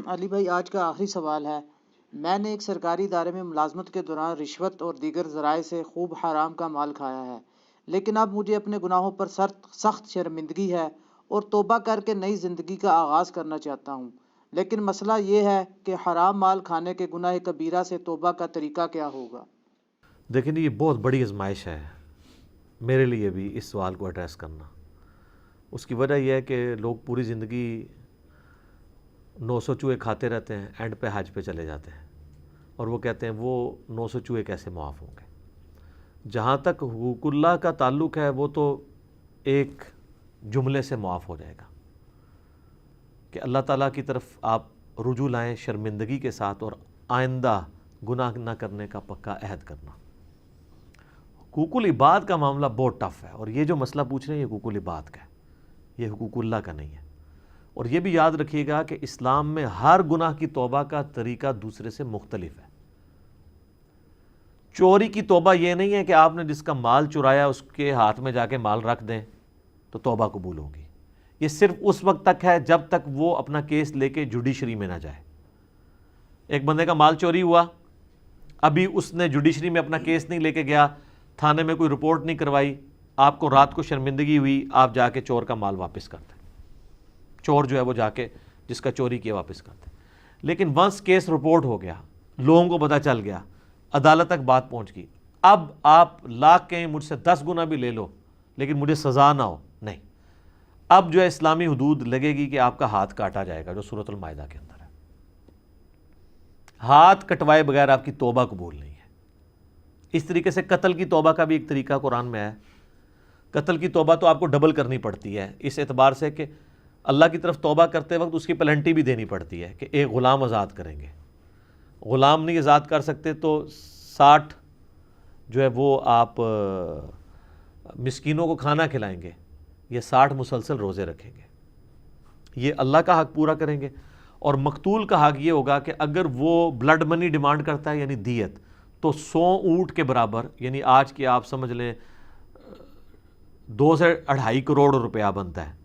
علی بھائی، آج کا آخری سوال ہے۔ میں نے ایک سرکاری ادارے میں ملازمت کے دوران رشوت اور دیگر ذرائع سے خوب حرام کا مال کھایا ہے، لیکن اب مجھے اپنے گناہوں پر سخت شرمندگی ہے اور توبہ کر کے نئی زندگی کا آغاز کرنا چاہتا ہوں۔ لیکن مسئلہ یہ ہے کہ حرام مال کھانے کے گناہ کبیرہ سے توبہ کا طریقہ کیا ہوگا؟ دیکھیں یہ بہت بڑی آزمائش ہے میرے لیے بھی اس سوال کو ایڈریس کرنا۔ اس کی وجہ یہ ہے کہ لوگ پوری زندگی 900 چوہے کھاتے رہتے ہیں، اینڈ پہ حج پہ چلے جاتے ہیں اور وہ کہتے ہیں وہ 900 چوہے کیسے معاف ہوں گے۔ جہاں تک حقوق اللہ کا تعلق ہے وہ تو ایک جملے سے معاف ہو جائے گا کہ اللہ تعالیٰ کی طرف آپ رجوع لائیں شرمندگی کے ساتھ اور آئندہ گناہ نہ کرنے کا پکا عہد کرنا۔ حقوق العباد کا معاملہ بہت ٹف ہے، اور یہ جو مسئلہ پوچھ رہے ہیں یہ حقوق العباد کا ہے، یہ حقوق اللہ کا نہیں ہے۔ اور یہ بھی یاد رکھیے گا کہ اسلام میں ہر گناہ کی توبہ کا طریقہ دوسرے سے مختلف ہے۔ چوری کی توبہ یہ نہیں ہے کہ آپ نے جس کا مال چرایا اس کے ہاتھ میں جا کے مال رکھ دیں تو توبہ قبول ہوگی۔ یہ صرف اس وقت تک ہے جب تک وہ اپنا کیس لے کے جوڈیشری میں نہ جائے۔ ایک بندے کا مال چوری ہوا، ابھی اس نے جوڈیشری میں اپنا کیس نہیں لے کے گیا، تھانے میں کوئی رپورٹ نہیں کروائی، آپ کو رات کو شرمندگی ہوئی، آپ جا کے چور کا مال واپس کرتے، چور جو ہے وہ جا کے جس کا چوری کیا واپس کرتے۔ لیکن ونس کیس رپورٹ ہو گیا، لوگوں کو پتہ چل گیا، عدالت تک بات پہنچ گئی، اب آپ لاکھ کہیں مجھ سے 10 گنا بھی لے لو لیکن مجھے سزا نہ ہو، نہیں، اب جو ہے اسلامی حدود لگے گی کہ آپ کا ہاتھ کاٹا جائے گا، جو سورۃ المائدہ کے اندر ہے۔ ہاتھ کٹوائے بغیر آپ کی توبہ قبول نہیں ہے۔ اس طریقے سے قتل کی توبہ کا بھی ایک طریقہ قرآن میں ہے۔ قتل کی توبہ تو آپ کو ڈبل کرنی پڑتی ہے، اس اعتبار سے کہ اللہ کی طرف توبہ کرتے وقت اس کی پلنٹی بھی دینی پڑتی ہے کہ ایک غلام آزاد کریں گے۔ غلام نہیں آزاد کر سکتے تو 60 جو ہے وہ آپ مسکینوں کو کھانا کھلائیں گے، یہ 60 مسلسل روزے رکھیں گے، یہ اللہ کا حق پورا کریں گے۔ اور مقتول کا حق یہ ہوگا کہ اگر وہ بلڈ منی ڈیمانڈ کرتا ہے یعنی دیت، تو 100 اونٹ کے برابر، یعنی آج کی آپ سمجھ لیں 2 سے 2.5 کروڑ روپیہ بنتا ہے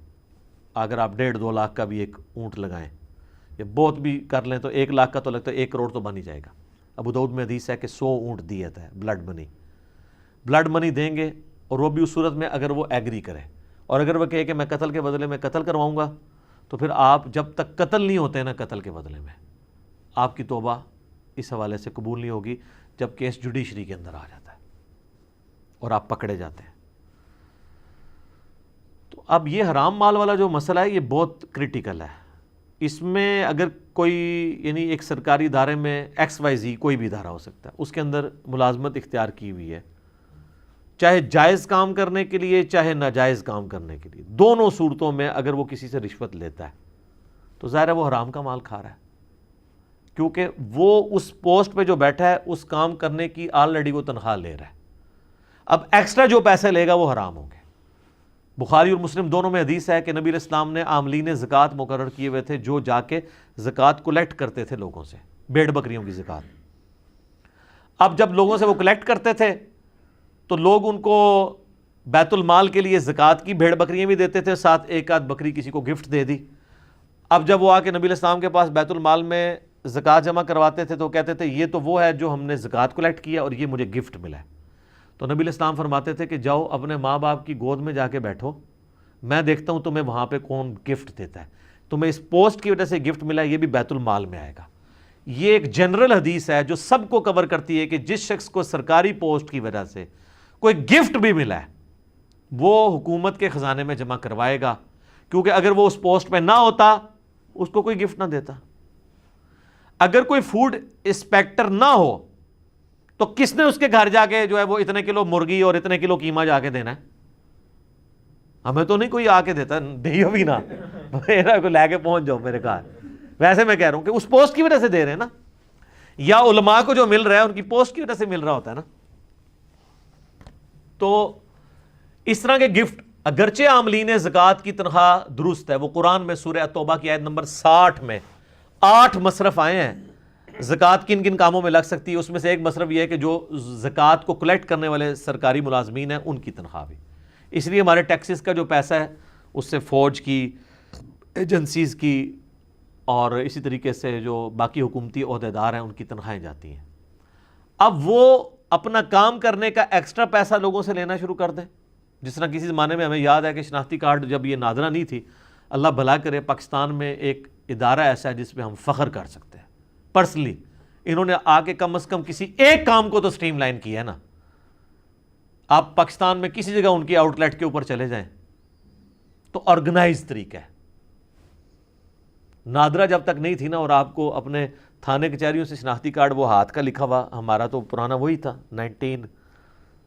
اگر آپ 1.5-2 لاکھ کا بھی ایک اونٹ لگائیں، یا بہت بھی کر لیں تو 1 لاکھ کا تو لگتا ہے 1 کروڑ تو بن ہی جائے گا۔ ابو داؤد میں حدیث ہے کہ 100 اونٹ دیت ہے بلڈ منی دیں گے، اور وہ بھی اس صورت میں اگر وہ ایگری کرے، اور اگر وہ کہے کہ میں قتل کے بدلے میں قتل کرواؤں گا، تو پھر آپ جب تک قتل نہیں ہوتے نا قتل کے بدلے میں، آپ کی توبہ اس حوالے سے قبول نہیں ہوگی جب کیس جوڈیشری کے اندر آ جاتا ہے اور آپ پکڑے جاتے ہیں۔ تو اب یہ حرام مال والا جو مسئلہ ہے یہ بہت کریٹیکل ہے۔ اس میں اگر کوئی یعنی ایک سرکاری ادارے میں XYZ کوئی بھی ادارہ ہو سکتا ہے، اس کے اندر ملازمت اختیار کی ہوئی ہے، چاہے جائز کام کرنے کے لیے چاہے ناجائز کام کرنے کے لیے، دونوں صورتوں میں اگر وہ کسی سے رشوت لیتا ہے تو ظاہر ہے وہ حرام کا مال کھا رہا ہے، کیونکہ وہ اس پوسٹ پہ جو بیٹھا ہے اس کام کرنے کی آلریڈی وہ تنخواہ لے رہا ہے، اب ایکسٹرا جو پیسے لے گا وہ حرام ہوں گے۔ بخاری اور مسلم دونوں میں حدیث ہے کہ نبی علیہ السلام نے عاملین زکوٰۃ مقرر کیے ہوئے تھے جو جا کے زکوٰۃ کلیکٹ کرتے تھے لوگوں سے، بھیڑ بکریوں کی زکوٰۃ۔ اب جب لوگوں سے وہ کلیکٹ کرتے تھے تو لوگ ان کو بیت المال کے لیے زکوٰۃ کی بھیڑ بکریاں بھی دیتے تھے، ساتھ ایک آدھ بکری کسی کو گفٹ دے دی۔ اب جب وہ آ کے نبی علیہ السلام کے پاس بیت المال میں زکوٰۃ جمع کرواتے تھے تو کہتے تھے یہ تو وہ ہے جو ہم نے زکوٰۃ کلیکٹ کیا اور یہ مجھے گفٹ ملا ہے۔ تو نبی علیہ السلام فرماتے تھے کہ جاؤ اپنے ماں باپ کی گود میں جا کے بیٹھو، میں دیکھتا ہوں تمہیں وہاں پہ کون گفٹ دیتا ہے، تمہیں اس پوسٹ کی وجہ سے گفٹ ملا ہے، یہ بھی بیت المال میں آئے گا۔ یہ ایک جنرل حدیث ہے جو سب کو کور کرتی ہے کہ جس شخص کو سرکاری پوسٹ کی وجہ سے کوئی گفٹ بھی ملا ہے وہ حکومت کے خزانے میں جمع کروائے گا، کیونکہ اگر وہ اس پوسٹ پہ نہ ہوتا اس کو کوئی گفٹ نہ دیتا۔ اگر کوئی فوڈ انسپیکٹر نہ ہو تو کس نے اس کے گھر جا کے جو ہے وہ اتنے کلو مرغی اور اتنے کلو قیمہ جا کے دینا ہے؟ ہمیں تو نہیں کوئی آ کے دیتا، دیو بھی نہ میرا کو لے کے پہنچ جاؤ میرے گھر۔ ویسے میں کہہ رہا ہوں کہ اس پوسٹ کی وجہ سے دے رہے ہیں نا، یا علماء کو جو مل رہا ہے ان کی پوسٹ کی وجہ سے مل رہا ہوتا ہے نا۔ تو اس طرح کے گفٹ اگرچہ عاملین زکوٰۃ کی تنخواہ درست ہے، وہ قرآن میں سورہ توبہ کی آیت نمبر 60 میں 8 مصرف آئے ہیں زکوٰۃ کن کن کاموں میں لگ سکتی ہے، اس میں سے ایک مصرف یہ ہے کہ جو زکوٰۃ کو کلیکٹ کرنے والے سرکاری ملازمین ہیں ان کی تنخواہ بھی۔ اس لیے ہمارے ٹیکسز کا جو پیسہ ہے اس سے فوج کی، ایجنسیز کی، اور اسی طریقے سے جو باقی حکومتی عہدیدار ہیں ان کی تنخواہیں جاتی ہیں. اب وہ اپنا کام کرنے کا ایکسٹرا پیسہ لوگوں سے لینا شروع کر دیں. جس طرح کسی زمانے میں ہمیں یاد ہے کہ شناختی کارڈ جب یہ نادرہ نہیں تھی, اللہ بھلا کرے پاکستان میں ایک ادارہ ایسا ہے جس پہ ہم فخر کر سکتے ہیں پرسنلی. انہوں نے آ کے کم از کم کسی ایک کام کو تو سٹریم لائن کیا ہے نا. آپ پاکستان میں کسی جگہ ان کی آؤٹ لیٹ کے اوپر چلے جائیں تو آرگنائز طریقہ ہے. نادرہ جب تک نہیں تھی نا, اور آپ کو اپنے تھانے کچہریوں سے شناختی کارڈ وہ ہاتھ کا لکھا ہوا, ہمارا تو پرانا وہی تھا 19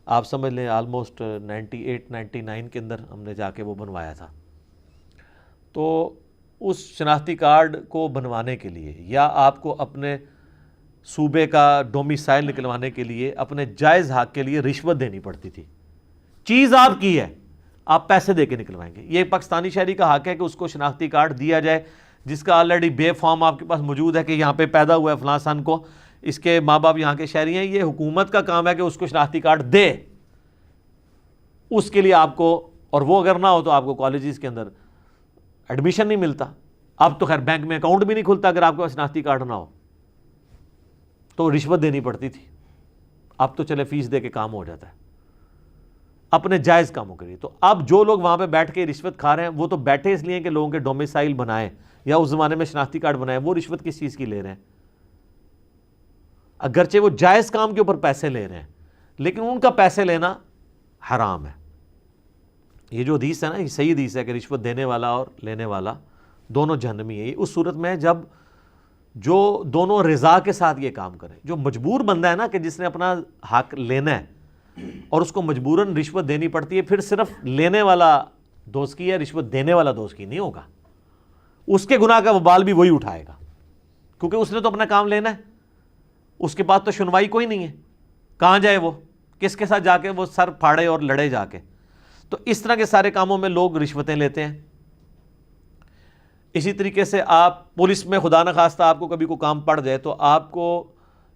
آپ سمجھ لیں آلموسٹ 98-99 کے اندر ہم نے جا کے وہ بنوایا تھا. تو اس شناختی کارڈ کو بنوانے کے لیے یا آپ کو اپنے صوبے کا ڈومیسائل نکلوانے کے لیے اپنے جائز حق کے لیے رشوت دینی پڑتی تھی. چیز آپ کی ہے, آپ پیسے دے کے نکلوائیں گے. یہ پاکستانی شہری کا حق ہے کہ اس کو شناختی کارڈ دیا جائے جس کا آلریڈی بے فارم آپ کے پاس موجود ہے کہ یہاں پہ پیدا ہوا ہے فلاں سن کو, اس کے ماں باپ یہاں کے شہری ہیں. یہ حکومت کا کام ہے کہ اس کو شناختی کارڈ دے. اس کے لیے آپ کو, اور وہ اگر نہ ہو تو آپ کو کالجز کے اندر ایڈمیشن نہیں ملتا. اب تو خیر بینک میں اکاؤنٹ بھی نہیں کھلتا اگر آپ کے پاس شناختی کارڈ نہ ہو, تو رشوت دینی پڑتی تھی. اب تو چلے فیس دے کے کام ہو جاتا ہے اپنے جائز کاموں کے لیے. تو اب جو لوگ وہاں پہ بیٹھ کے رشوت کھا رہے ہیں وہ تو بیٹھے اس لیے کہ لوگوں کے ڈومیسائل بنائیں یا اس زمانے میں شناختی کارڈ بنائیں. وہ رشوت کس چیز کی لے رہے ہیں؟ اگرچہ وہ جائز کام کے اوپر پیسے لے رہے ہیں لیکن ان کا پیسے لینا حرام ہے. یہ جو حدیث ہے نا, یہ صحیح حدیث ہے کہ رشوت دینے والا اور لینے والا دونوں جہنمی ہیں. یہ اس صورت میں ہے جب جو دونوں رضا کے ساتھ یہ کام کریں. جو مجبور بندہ ہے نا کہ جس نے اپنا حق لینا ہے اور اس کو مجبوراً رشوت دینی پڑتی ہے, پھر صرف لینے والا دوست کی ہے, رشوت دینے والا دوست کی نہیں ہوگا. اس کے گناہ کا وبال بھی وہی اٹھائے گا کیونکہ اس نے تو اپنا کام لینا ہے. اس کے پاس تو سنوائی کوئی نہیں ہے, کہاں جائے وہ, کس کے ساتھ جا کے وہ سر پھاڑے اور لڑے جا کے. تو اس طرح کے سارے کاموں میں لوگ رشوتیں لیتے ہیں. اسی طریقے سے آپ پولیس میں خدا نخواستہ آپ کو کبھی کوئی کام پڑ جائے تو آپ کو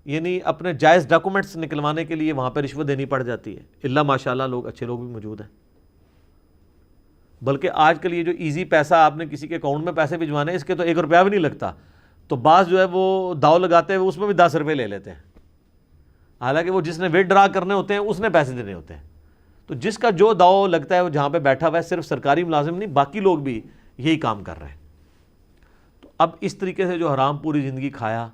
یعنی اپنے جائز ڈاکومنٹس نکلوانے کے لیے وہاں پہ رشوت دینی پڑ جاتی ہے. اللہ ماشاءاللہ لوگ اچھے لوگ بھی موجود ہیں. بلکہ آج کل یہ جو ایزی پیسہ آپ نے کسی کے اکاؤنٹ میں پیسے بھجوانے, اس کے تو 1 روپیہ بھی نہیں لگتا. تو بعض جو ہے وہ داؤ لگاتے ہیں, اس میں بھی 10 روپے لے لیتے ہیں, حالانکہ وہ جس نے ویٹ ڈرا کرنے ہوتے ہیں اس نے پیسے دینے ہوتے ہیں. تو جس کا جو داؤ لگتا ہے وہ جہاں پہ بیٹھا ہوا ہے, صرف سرکاری ملازم نہیں باقی لوگ بھی یہی کام کر رہے ہیں. تو اب اس طریقے سے جو حرام پوری زندگی کھایا,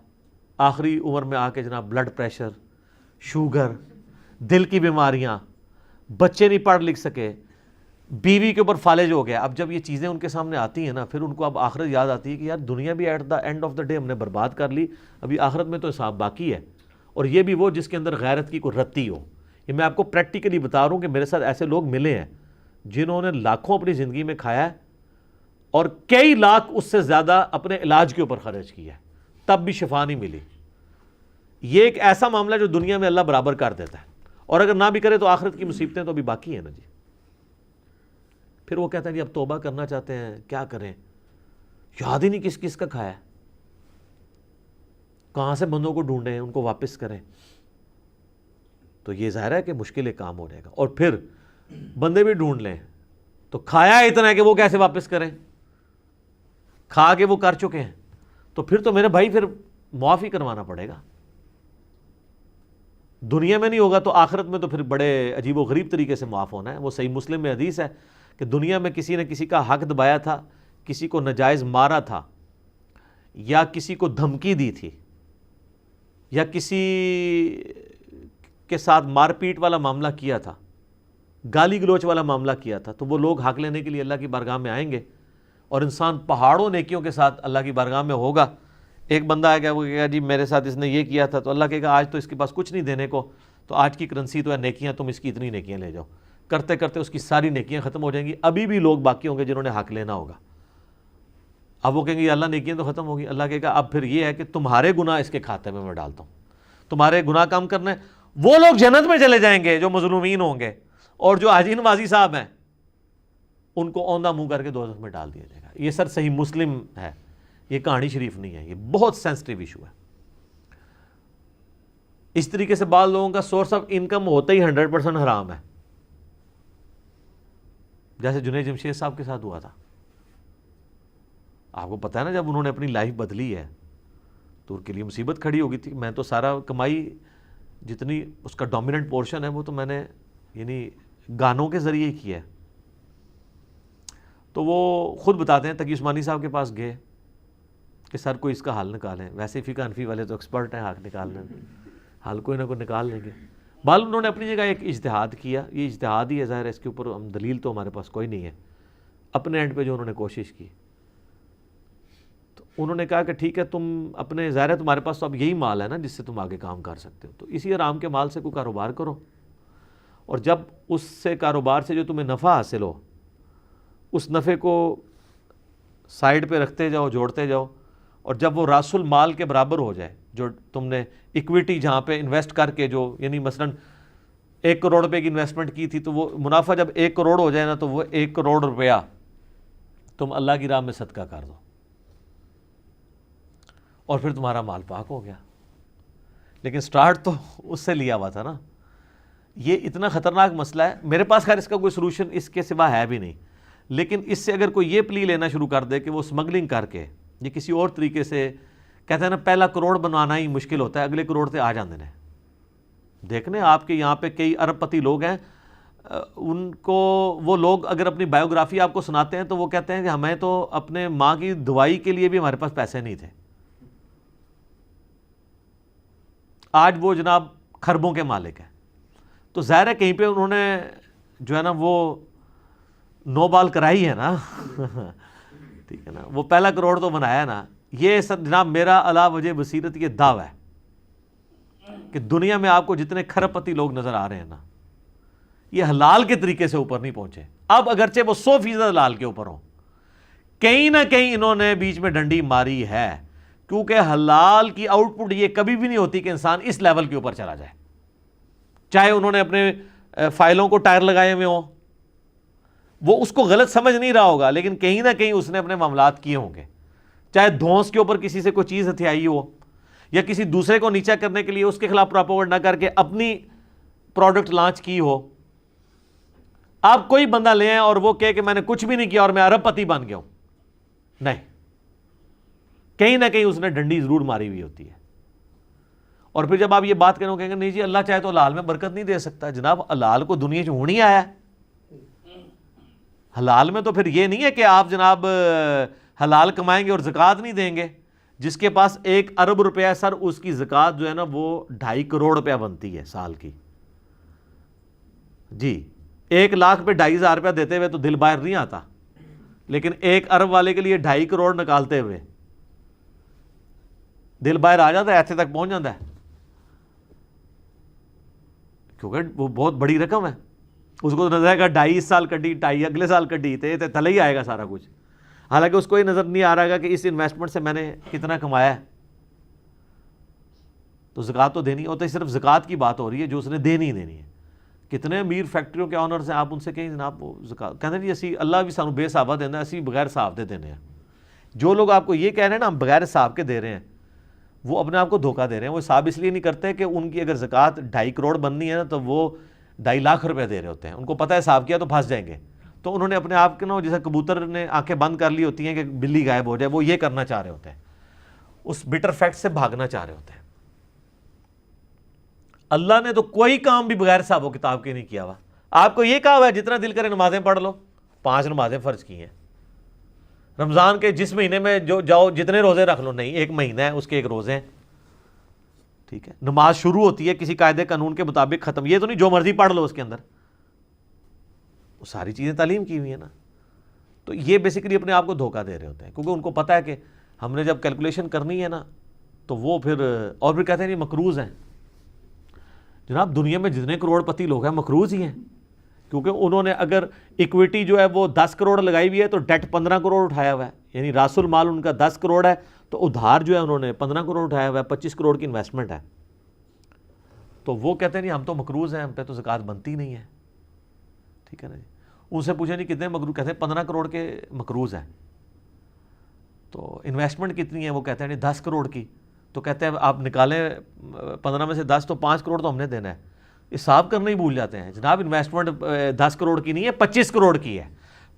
آخری عمر میں آ کے جناب بلڈ پریشر, شوگر, دل کی بیماریاں, بچے نہیں پڑھ لکھ سکے, بیوی کے اوپر فالج ہو گیا. اب جب یہ چیزیں ان کے سامنے آتی ہیں نا, پھر ان کو اب آخرت یاد آتی ہے کہ یار دنیا بھی at the end of the day ہم نے برباد کر لی, ابھی آخرت میں تو حساب باقی ہے. اور یہ بھی وہ جس کے اندر غیرت کی کوئی رتی ہو. یہ میں آپ کو پریکٹیکلی بتا رہا ہوں کہ میرے ساتھ ایسے لوگ ملے ہیں جنہوں نے لاکھوں اپنی زندگی میں کھایا ہے اور کئی لاکھ اس سے زیادہ اپنے علاج کے اوپر خرچ کیا ہے, تب بھی شفا نہیں ملی. یہ ایک ایسا معاملہ جو دنیا میں اللہ برابر کر دیتا ہے, اور اگر نہ بھی کرے تو آخرت کی مصیبتیں تو ابھی باقی ہیں نا جی. پھر وہ کہتے ہیں جی اب توبہ کرنا چاہتے ہیں, کیا کریں, یاد ہی نہیں کس کس کا کھایا ہے, کہاں سے بندوں کو ڈھونڈیں, ان کو واپس کریں. تو یہ ظاہر ہے کہ مشکل ایک کام ہو جائے گا. اور پھر بندے بھی ڈھونڈ لیں تو کھایا اتنا ہے کہ وہ کیسے واپس کریں, کھا کے وہ کر چکے ہیں. تو پھر تو میرے بھائی پھر معاف ہی کروانا پڑے گا. دنیا میں نہیں ہوگا تو آخرت میں تو پھر بڑے عجیب و غریب طریقے سے معاف ہونا ہے. وہ صحیح مسلم میں حدیث ہے کہ دنیا میں کسی نے کسی کا حق دبایا تھا, کسی کو ناجائز مارا تھا, یا کسی کو دھمکی دی تھی, یا کسی کے ساتھ مار پیٹ والا معاملہ کیا تھا, گالی گلوچ والا معاملہ کیا تھا, تو وہ لوگ حق لینے کے لیے اللہ کی بارگاہ میں آئیں گے اور انسان پہاڑوں نیکیوں کے ساتھ اللہ کی بارگاہ میں ہوگا. ایک بندہ آئے گا, وہ کہے گا جی میرے ساتھ اس نے یہ کیا تھا, تو اللہ کہے گا آج تو اس کے پاس کچھ نہیں دینے کو, تو آج کی کرنسی تو ہے نیکیاں, تم اس کی اتنی نیکیاں لے جاؤ. کرتے کرتے اس کی ساری نیکیاں ختم ہو جائیں گی. ابھی بھی لوگ باقی ہوں گے جنہوں نے حق لینا ہوگا. اب وہ کہیں گے اللہ نیکیاں تو ختم ہوگی. اللہ کہے گا اب پھر یہ ہے کہ تمہارے گناہ اس کے کھاتے میں ڈالتا ہوں, تمہارے گناہ کم کرنے. وہ لوگ جنت میں چلے جائیں گے جو مظلومین ہوں گے, اور جو حاجی نوازی صاحب ہیں ان کو اوندھا منہ کر کے دوزخ میں ڈال دیا جائے گا. یہ سر صحیح مسلم ہے, یہ کہانی شریف نہیں ہے. یہ بہت سینسٹیو ایشو ہے. اس طریقے سے بعض لوگوں کا سورس آف انکم ہوتا ہی 100% حرام ہے, جیسے جنید جمشید صاحب کے ساتھ ہوا تھا. آپ کو پتہ ہے نا جب انہوں نے اپنی لائف بدلی ہے تو ان کے لیے مصیبت کھڑی ہو گئی تھی. میں تو سارا کمائی جتنی اس کا ڈومیننٹ پورشن ہے وہ تو میں نے یعنی گانوں کے ذریعے ہی کیا ہے. تو وہ خود بتاتے ہیں تقی عثمانی صاحب کے پاس گئے کہ سر کوئی اس کا حل نکالیں. ویسے فقہ حنفی والے تو ایکسپرٹ ہیں حق نکالنے میں, حل کوئی نہ کوئی نکال لیں گے. بال انہوں نے اپنی جگہ ایک اجتہاد کیا, یہ اجتہاد ہی ہے ظاہر ہے, اس کے اوپر ہم دلیل تو ہمارے پاس کوئی نہیں ہے. اپنے اینڈ پہ جو انہوں نے کوشش کی تو انہوں نے کہا کہ ٹھیک ہے تم اپنے, ظاہر ہے تمہارے پاس تو اب یہی مال ہے نا جس سے تم آگے کام کر سکتے ہو, تو اسی حرام کے مال سے کوئی کاروبار کرو, اور جب اس سے کاروبار سے جو تمہیں نفع حاصل ہو اس نفع کو سائڈ پہ رکھتے جاؤ, جوڑتے جاؤ, اور جب وہ راس المال کے برابر ہو جائے جو تم نے اکویٹی جہاں پہ انویسٹ کر کے جو یعنی مثلا 1 کروڑ روپے کی انویسٹمنٹ کی تھی تو وہ منافع جب 1 کروڑ ہو جائے نا تو وہ 1 کروڑ روپیہ تم اللہ کی راہ میں صدقہ کر دو اور پھر تمہارا مال پاک ہو گیا. لیکن سٹارٹ تو اس سے لیا ہوا تھا نا. یہ اتنا خطرناک مسئلہ ہے, میرے پاس خیر اس کا کوئی سلوشن اس کے سوا ہے بھی نہیں, لیکن اس سے اگر کوئی یہ پلی لینا شروع کر دے کہ وہ سمگلنگ کر کے یہ کسی اور طریقے سے, کہتے ہیں نا پہلا کروڑ بنوانا ہی مشکل ہوتا ہے, اگلے کروڑ تے آ جاندے ہیں. دیکھنے آپ کے یہاں پہ کئی ارب پتی لوگ ہیں, ان کو وہ لوگ اگر اپنی بایوگرافی آپ کو سناتے ہیں تو وہ کہتے ہیں کہ ہمیں تو اپنے ماں کی دوائی کے لیے بھی ہمارے پاس پیسے نہیں تھے. آج وہ جناب خربوں کے مالک ہیں. تو ظاہر ہے کہیں پہ انہوں نے جو ہے نا وہ نو بال کرائی ہے نا ٹھیک ہے نا, وہ پہلا کروڑ تو بنایا ہے نا. یہ سب جناب میرا علا وجہ بصیرت یہ دعویٰ ہے کہ دنیا میں آپ کو جتنے کھرب پتی لوگ نظر آ رہے ہیں نا یہ حلال کے طریقے سے اوپر نہیں پہنچے. اب اگرچہ وہ 100% حلال کے اوپر ہوں, کہیں نہ کہیں انہوں نے بیچ میں ڈنڈی ماری ہے, کیونکہ حلال کی آؤٹ پٹ یہ کبھی بھی نہیں ہوتی کہ انسان اس لیول کے اوپر چلا جائے. چاہے انہوں نے اپنے فائلوں کو ٹائر لگائے ہوئے ہوں, وہ اس کو غلط سمجھ نہیں رہا ہوگا, لیکن کہیں نہ کہیں اس نے اپنے معاملات کیے ہوں گے. چاہے دھونس کے اوپر کسی سے کوئی چیز ہتھیائی ہو, یا کسی دوسرے کو نیچا کرنے کے لیے اس کے خلاف پراپوگنڈا کر کے اپنی پروڈکٹ لانچ کی ہو. آپ کوئی بندہ لے آئیں اور وہ کہے کہ میں نے کچھ بھی نہیں کیا اور میں ارب پتی بن گیا ہوں, نہیں, کہیں نہ کہیں اس نے ڈنڈی ضرور ماری ہوئی ہوتی ہے. اور پھر جب آپ یہ بات کریں کہیں گے نہیں جی اللہ چاہے تو حلال میں برکت نہیں دے سکتا. جناب حلال کو دنیا سے ہونی آیا ہے. حلال میں تو پھر یہ نہیں ہے کہ آپ جناب حلال کمائیں گے اور زکوٰۃ نہیں دیں گے. جس کے پاس 1 ارب روپیہ سر, اس کی زکوٰۃ جو ہے نا وہ 2.5 کروڑ روپیہ بنتی ہے سال کی. جی 1 لاکھ پہ 2.5 روپیہ دیتے ہوئے تو دل باہر نہیں آتا, لیکن 1 ارب والے کے لیے 2.5 کروڑ نکالتے ہوئے دل باہر آ جاتا ہے, ایسے تک پہنچ جاتا ہے, کیونکہ وہ بہت بڑی رقم ہے. اس کو نظر آئے گا 2.5 سال کٹی, 2.5 اگلے سال کٹی, تھلے ہی آئے گا سارا کچھ. حالانکہ اس کو یہ نظر نہیں آ رہا کہ اس انویسٹمنٹ سے میں نے کتنا کمایا ہے. تو زکوٰۃ تو دینی ہوتا ہے, صرف زکوٰۃ کی بات ہو رہی ہے جو اس نے دینی ہی دینی ہے. کتنے امیر فیکٹریوں کے آنرز ہیں, آپ ان سے کہیں جناب وہ زکوٰۃ کہتے ہیں جی اسی اللہ بھی سانو بے حسابہ دینا, اسی بغیر حساب دے دینے ہیں. جو لوگ آپ کو یہ کہہ رہے ہیں نا ہم بغیر حساب کے دے رہے ہیں, وہ اپنے آپ کو دھوکہ دے رہے ہیں. وہ حساب اس لیے نہیں کرتے کہ ان کی اگر زکوٰۃ 2.5 کروڑ بننی ہے نا تو وہ 2.5 لاکھ روپے دے رہے ہوتے ہیں. ان کو پتہ ہے حساب کیا تو پھنس جائیں گے, تو انہوں نے اپنے آپ کے نا جیسے کبوتر نے آنکھیں بند کر لی ہوتی ہیں کہ بلی غائب ہو جائے, وہ یہ کرنا چاہ رہے ہوتے ہیں, اس بٹر فیکٹ سے بھاگنا چاہ رہے ہوتے ہیں. اللہ نے تو کوئی کام بھی بغیر حساب و کتاب کے نہیں کیا ہوا. آپ کو یہ کہا ہوا ہے جتنا دل کرے نمازیں پڑھ لو, 5 نمازیں فرض کی ہیں. رمضان کے جس مہینے میں جو جاؤ جتنے روزے رکھ لو, نہیں 1 مہینہ ہے اس کے 1 روزے ہیں, ٹھیک ہے. نماز شروع ہوتی ہے کسی قاعدے قانون کے مطابق, ختم یہ تو نہیں جو مرضی پڑھ لو اس کے اندر, وہ ساری چیزیں تعلیم کی ہوئی ہیں نا. تو یہ بیسیکلی اپنے آپ کو دھوکہ دے رہے ہوتے ہیں, کیونکہ ان کو پتہ ہے کہ ہم نے جب کیلکولیشن کرنی ہے نا تو وہ پھر اور بھی کہتے ہیں یہ مقروض ہیں. جناب دنیا میں جتنے کروڑ پتی لوگ ہیں مقروض ہی ہیں, کیونکہ انہوں نے اگر ایکویٹی جو ہے وہ 10 کروڑ لگائی ہوئی ہے تو ڈیٹ 15 کروڑ اٹھایا ہوا ہے, یعنی راس المال ان کا 10 کروڑ ہے تو ادھار جو ہے انہوں نے 15 کروڑ اٹھایا ہوا ہے, 25 کروڑ کی انویسٹمنٹ ہے. تو وہ کہتے ہیں نہیں ہم تو مقروض ہیں, ہم پہ تو زکوٰۃ بنتی نہیں ہے, ٹھیک ہے نا جی. ان سے پوچھیں نہیں کتنے مقروض, کہتے ہیں 15 کروڑ کے مقروض ہیں. تو انویسٹمنٹ کتنی ہے, وہ کہتے ہیں نہیں 10 کروڑ کی. تو کہتے ہیں آپ نکالیں 15 میں سے 10 تو 5 کروڑ تو ہم نے دینا ہے. حساب کرنا ہی بھول جاتے ہیں. جناب انویسٹمنٹ 10 کروڑ کی نہیں ہے, 25 کروڑ کی ہے.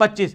25,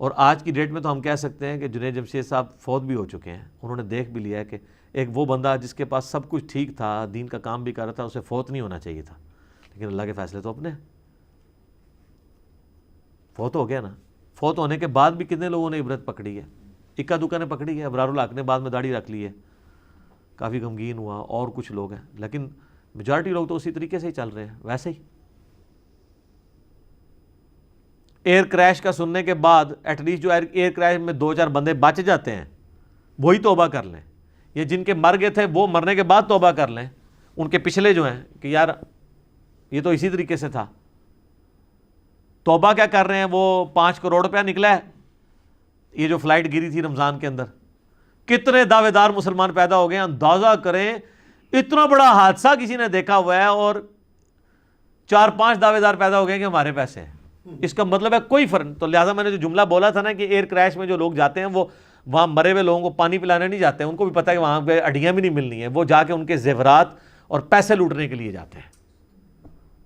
اور آج کی ڈیٹ میں تو ہم کہہ سکتے ہیں کہ جنید جمشید صاحب فوت بھی ہو چکے ہیں. انہوں نے دیکھ بھی لیا ہے کہ ایک وہ بندہ جس کے پاس سب کچھ ٹھیک تھا, دین کا کام بھی کر رہا تھا, اسے فوت نہیں ہونا چاہیے تھا, لیکن اللہ کے فیصلے تو اپنے ہیں. فوت ہو گیا نا. فوت ہونے کے بعد بھی کتنے لوگوں نے عبرت پکڑی ہے, اکا دکا نے پکڑی ہے. ابرار الحق نے بعد میں داڑھی رکھ لی ہے, کافی غمگین ہوا, اور کچھ لوگ ہیں, لیکن میجارٹی لوگ تو اسی طریقے سے ہی چل رہے ہیں ویسے ہی. ایئر کریش کا سننے کے بعد ایٹ لیسٹ جو ایئر کریش میں 2-4 بندے بچ جاتے ہیں وہی توبہ کر لیں, یہ جن کے مر گئے تھے وہ مرنے کے بعد توبہ کر لیں. ان کے پچھلے جو ہیں کہ یار یہ تو اسی طریقے سے تھا, توبہ کیا کر رہے ہیں. وہ 5 کروڑ روپیہ نکلا ہے, یہ جو فلائٹ گری تھی رمضان کے اندر, کتنے دعوے دار مسلمان پیدا ہو گئے ہیں. اندازہ کریں اتنا بڑا حادثہ کسی نے دیکھا ہوا ہے اور 4-5 دعوے دار پیدا ہو گئے کہ ہمارے پیسے ہیں. اس کا مطلب ہے کوئی فرق. تو لہٰذا میں نے جو جملہ بولا تھا نا کہ ایئر کریش میں جو لوگ جاتے ہیں وہ وہاں مرے ہوئے لوگوں کو پانی پلانے نہیں جاتے ہیں, ان کو بھی پتہ ہے کہ وہاں پہ ہڈیاں بھی نہیں ملنی ہیں, وہ جا کے ان کے زیورات اور پیسے لوٹنے کے لیے جاتے ہیں.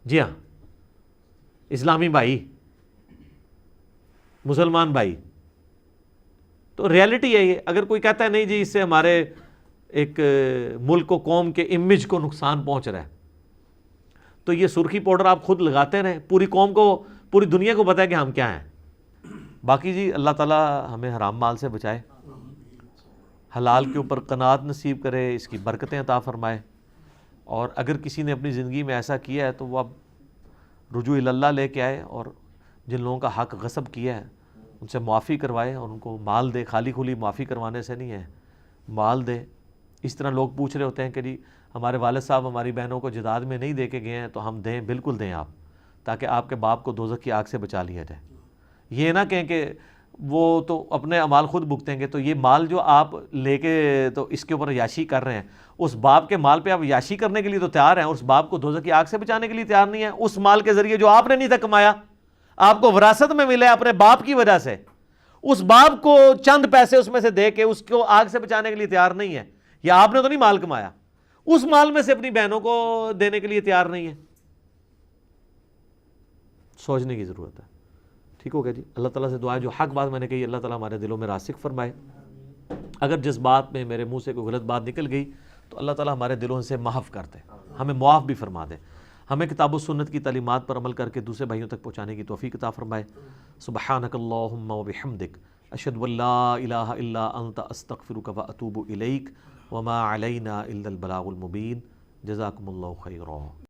جی ہاں اسلامی بھائی, مسلمان بھائی, تو ریالٹی ہے یہ. اگر کوئی کہتا ہے نہیں جی اس سے ہمارے ایک ملک و قوم کے امیج کو نقصان پہنچ رہا ہے, تو یہ سرخی پاؤڈر آپ خود لگاتے رہیں, پوری قوم کو پوری دنیا کو پتہ ہے کہ ہم کیا ہیں. باقی جی اللہ تعالیٰ ہمیں حرام مال سے بچائے, حلال کے اوپر قناعت نصیب کرے, اس کی برکتیں عطا فرمائے. اور اگر کسی نے اپنی زندگی میں ایسا کیا ہے تو وہ اب رجوع اللہ لے کے آئے, اور جن لوگوں کا حق غصب کیا ہے ان سے معافی کروائے اور ان کو مال دے. خالی کھلی معافی کروانے سے نہیں ہے, مال دے. اس طرح لوگ پوچھ رہے ہوتے ہیں کہ جی ہمارے والد صاحب ہماری بہنوں کو جداد میں نہیں دے کے گئے ہیں تو ہم دیں. بالکل دیں آپ, تاکہ آپ کے باپ کو دوزخ کی آگ سے بچا لیا جائے. یہ نہ کہیں کہ وہ تو اپنے اعمال خود بھگتیں گے, تو یہ مال جو آپ لے کے تو اس کے اوپر عیاشی کر رہے ہیں, اس باپ کے مال پہ آپ عیاشی کرنے کے لیے تو تیار ہیں, اور اس باپ کو دوزخ کی آگ سے بچانے کے لیے تیار نہیں ہیں. اس مال کے ذریعے جو آپ نے نہیں تھا کمایا, آپ کو وراثت میں ملے اپنے باپ کی وجہ سے, اس باپ کو چند پیسے اس میں سے دے کے اس کو آگ سے بچانے کے لیے تیار نہیں ہے. یا آپ نے تو نہیں مال کمایا, اس مال میں سے اپنی بہنوں کو دینے کے لیے تیار نہیں ہے. سوچنے کی ضرورت ہے. ٹھیک ہو گیا جی. اللہ تعالیٰ سے دعا ہے جو حق بات میں نے کہی اللہ تعالیٰ ہمارے دلوں میں راسخ فرمائے. اگر جس بات میں میرے منہ سے کوئی غلط بات نکل گئی تو اللہ تعالیٰ ہمارے دلوں سے معاف کر دے, ہمیں معاف بھی فرما دے. ہمیں کتاب و سنت کی تعلیمات پر عمل کر کے دوسرے بھائیوں تک پہنچانے کی توفیق عطا فرمائے. سبحانک اللہم و بحمدک اشہد ان لا الہ الا انت استغفرک و اتوب الیک وما علینا الا البلاغ المبین. جزاکم اللہ خیرا.